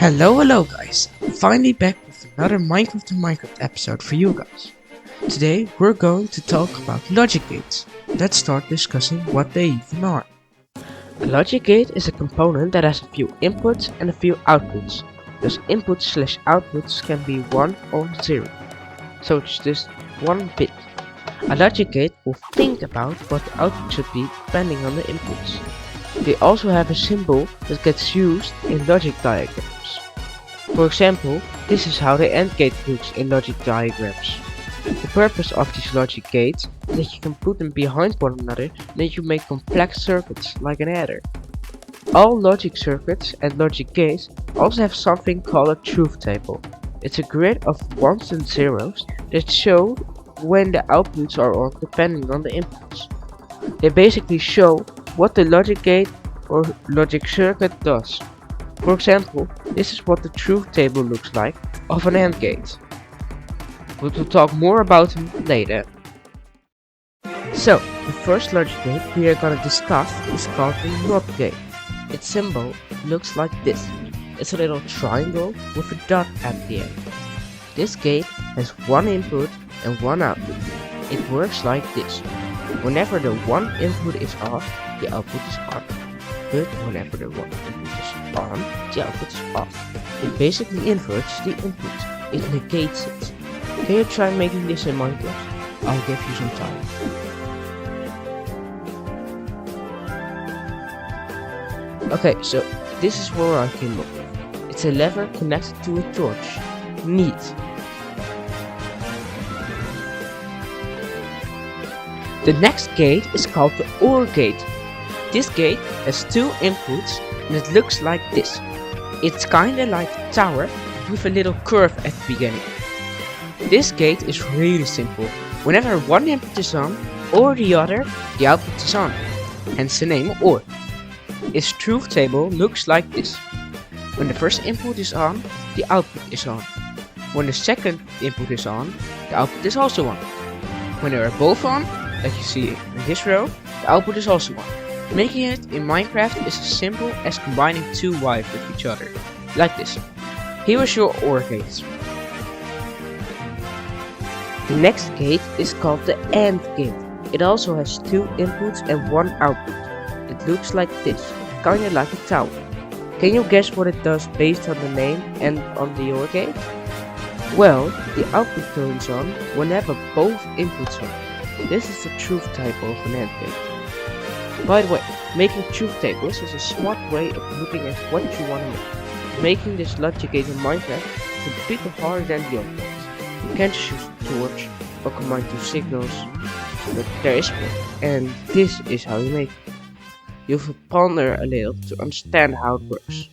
Hello guys, I'm finally back with another Minecraft to Minecraft episode for you guys. Today we're going to talk about logic gates. Let's start discussing what they even are. A logic gate is a component that has a few inputs and a few outputs. Those inputs/outputs can be 1 or 0, so it's just 1 bit. A logic gate will think about what the output should be depending on the inputs. They also have a symbol that gets used in logic diagrams. For example, this is how the AND gate looks in logic diagrams. The purpose of these logic gates is that you can put them behind one another and that you make complex circuits like an adder. All logic circuits and logic gates also have something called a truth table. It's a grid of ones and zeros that show when the outputs are on depending on the inputs. They basically show what the logic gate or logic circuit does. For example, this is what the truth table looks like of an AND gate. We will talk more about them later. So, the first logic gate we are gonna discuss is called the NOT gate. Its symbol looks like this. It's a little triangle with a dot at the end. This gate has one input and one output. It works like this. Whenever the one input is off, the output is on. But whenever the one input is on, the output is off. It basically inverts the input. It negates it. Can you try making this in Minecraft? I'll give you some time. Okay, so this is where I came up with. It's a lever connected to a torch. Neat. The next gate is called the OR gate. This gate has two inputs and it looks like this. It's kinda like a tower with a little curve at the beginning. This gate is really simple. Whenever one input is on or the other, the output is on. Hence the name OR. Its truth table looks like this. When the first input is on, the output is on. When the second input is on, the output is also on. When they are both on, like you see in this row, the output is also 1. Making it in Minecraft is as simple as combining two wires with each other, like this. Here is your OR gate. The next gate is called the AND gate. It also has two inputs and one output. It looks like this, kinda like a tower. Can you guess what it does based on the name and on the OR gate? Well, the output turns on whenever both inputs are. This is the truth table of an AND gate. By the way, making truth tables is a smart way of looking at what you want to make. Making this logic gate in Minecraft is a bit harder than the other ones. You can't just use a torch or combine two signals, but there is one, and this is how you make it. You have to ponder a little to understand how it works.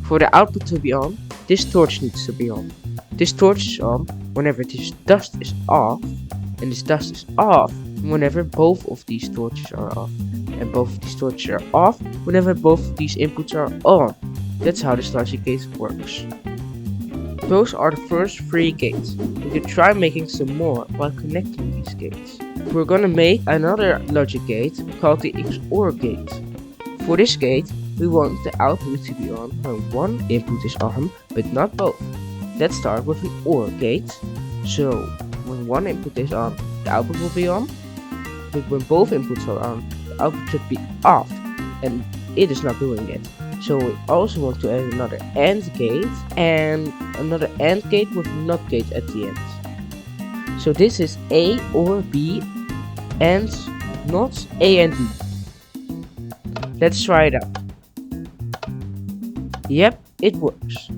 For the output to be on, this torch needs to be on. This torch is on whenever this dust is off, and this dust is off whenever both of these torches are off, and both of these torches are off whenever both of these inputs are on. That's how this logic gate works. Those are the first 3 gates. We can try making some more while connecting these gates. We're gonna make another logic gate called the XNOR gate. For this gate, we want the output to be on when one input is on, but not both. Let's start with an OR gate. So, when one input is on, the output will be on, but when both inputs are on, the output should be off, and it is not doing it. So we also want to add another AND gate, and another AND gate with a NOT gate at the end. So this is A or B, and not A and B. Let's try it out. Yep, it works.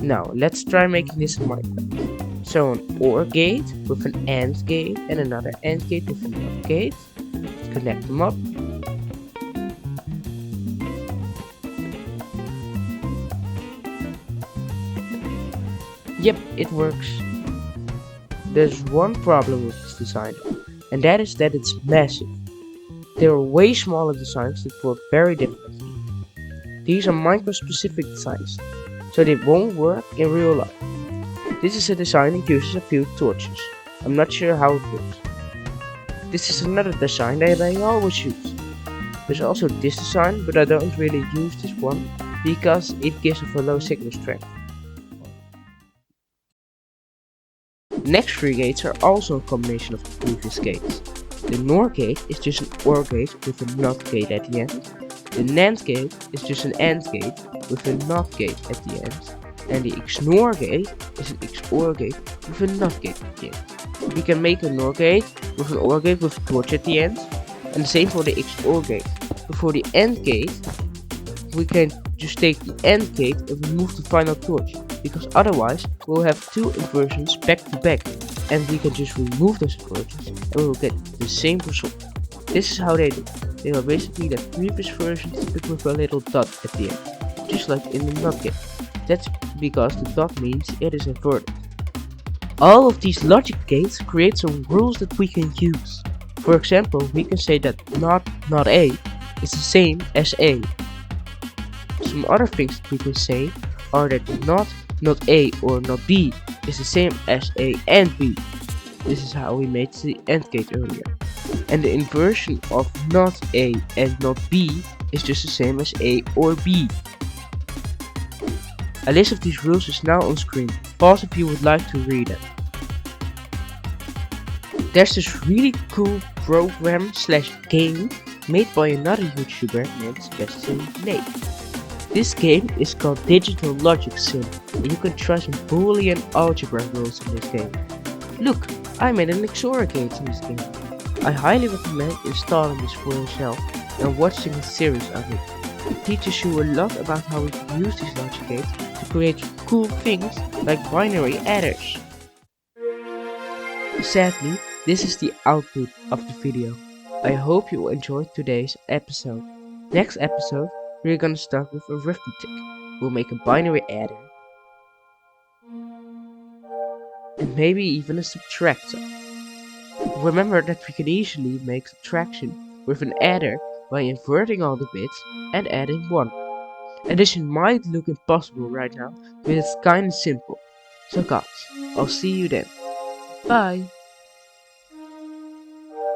Now, let's try making this in Minecraft. So an OR gate with an AND gate and another AND gate with a NOT gate. Let's connect them up. Yep, it works. There's one problem with this design, and that is that it's massive. There are way smaller designs that work very differently. These are Minecraft specific designs, so they won't work in real life. This is a design that uses a few torches. I'm not sure how it works. This is another design that I always use. There's also this design, but I don't really use this one because it gives off a low signal strength. The next 3 gates are also a combination of the previous gates. The NOR gate is just an OR gate with a NOT gate at the end. The NAND gate is just an AND gate with a NOT gate at the end. And the XNOR gate is an XOR gate with a NOT gate at the end. We can make a NOR gate with an OR gate with a torch at the end. And the same for the XOR gate. But for the AND gate, we can just take the AND gate and remove the final torch, because otherwise we'll have 2 inversions back to back, and we can just remove those inversions and we'll get the same result. This is how they do. They are basically the previous versions but with a little dot at the end, just like in the NOT gate. That's because the dot means it is inverted. All of these logic gates create some rules that we can use. For example, we can say that not A is the same as A. Some other things that we can say are that not A or not B is the same as A and B. This is how we made the AND gate earlier. And the inversion of not A and not B is just the same as A or B. A list of these rules is now on screen. Pause if you would like to read it. There's this really cool program / game made by another YouTuber named Sebastian Nate. This game is called Digital Logic Sim, and you can try some Boolean Algebra rules in this game. Look, I made an XOR gate in this game. I highly recommend installing this for yourself and watching a series of it. It teaches you a lot about how we can use these logic gates to create cool things like binary adders. Sadly, this is the output of the video. I hope you enjoyed today's episode. Next episode, we're gonna start with arithmetic. We'll make a binary adder. And maybe even a subtractor. Remember that we can easily make subtraction with an adder by inverting all the bits and adding 1. Addition might look impossible right now, but it's kinda simple. So guys, I'll see you then. Bye!